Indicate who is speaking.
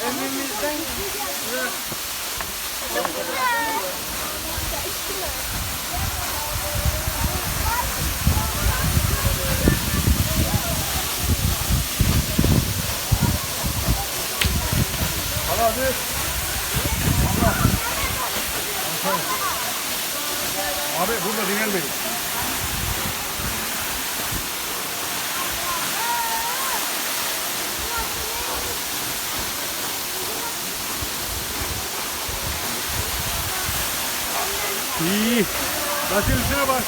Speaker 1: Evimizden
Speaker 2: Hadi. Abi burada dinlenmeyin. İyi. Taşın üstüne bak.